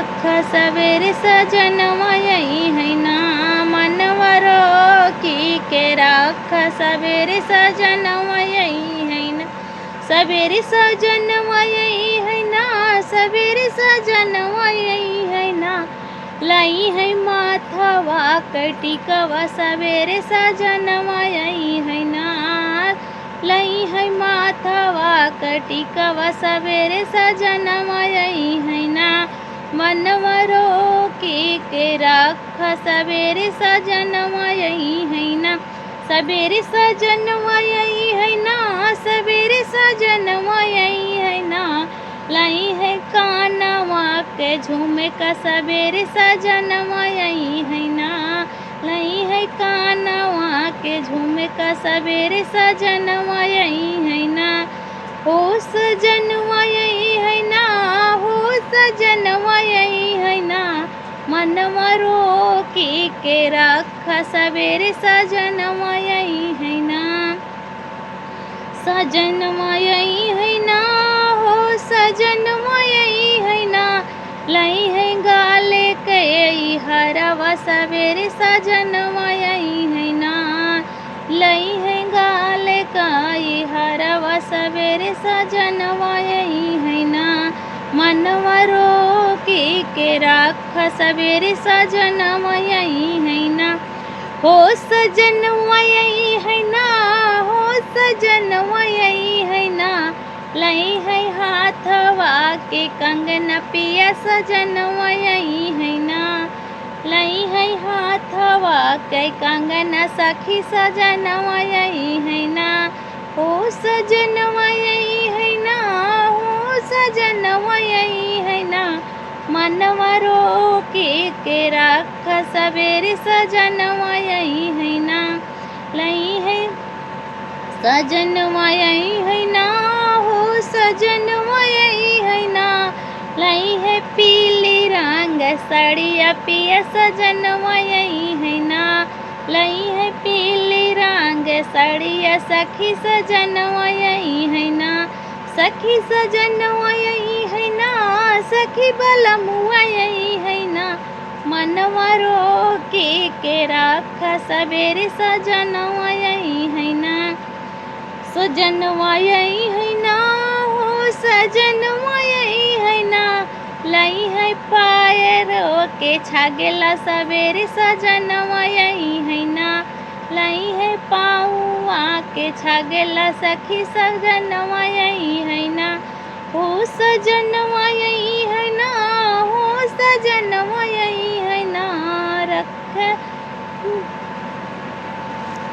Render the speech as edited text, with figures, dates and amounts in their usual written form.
रख सवेरे सजनवा यही है ना, मनवरो के रख सवेरे सजनवा यही है ना, सवेरे सजनवा यही है ना, सवेरे सजनवा यही है ना, लाई है माथवा कटिकवा सवेरे सजनवा यही है ना, लाई है माथवा कटिकवा सवेरे सजनवा यही है ना, मनवरो के रख सवेरे सजनवा यही है ना, सवेरे सजनवा यही है ना, सवेरे सजनवा यही है ना, लाई है कानवा के झुमका सवेरे सजनवा यही है ना, लाई है कानवा के झुमका सवेरे सजनवा यही है ना, हो सजनवा यही है ना, हो सजनवा यही है ना, मनवरो के रख सवेरे सजनवा यही है ना, सजनवा यही है ना, हो सजनवा यही है ना, लाई है गाले के हरवा सवेरे सजनवा यही है ना, लाई है गाले का हरवा सवेरे सजनवा यही है ना, मनवरो के रख सवेरे सजनवा यही है ना, हो सजनवा यही है ना, हो सजनवा यही है ना, लाई है हाथवा के कंगना पिया सजनवा यही है ना, लाई है हाथवा के कंगना सखी सजनवा यही है ना, हो सजनवा यही है ना, हो सजनवा यही है ना, मनवरो के रख सवेरे सजनवा यही है ना, लाई है सजनवा यही है ना, हो सजनवा यही है ना, लाई है पीली रंग साड़िया पिया सजनवा यही है ना, लाई है पीली रंग साड़िया सखी सजनवा यही है ना, सखी सजनवा यही है ना, सखी बलमुआ यही है ना, मनवरो के रख सवेरे सजनवा यही है ना, सजनवा यही है ना, हो सजनवा यही है ना, लाई है पायरो के छागेला सवेरे सजनवा यही है ना, लाई है पाऊआ के छागेला सखी सजनवा यही है ना, हो सजनवा यही है ना, हो सजनवा यही है ना, रख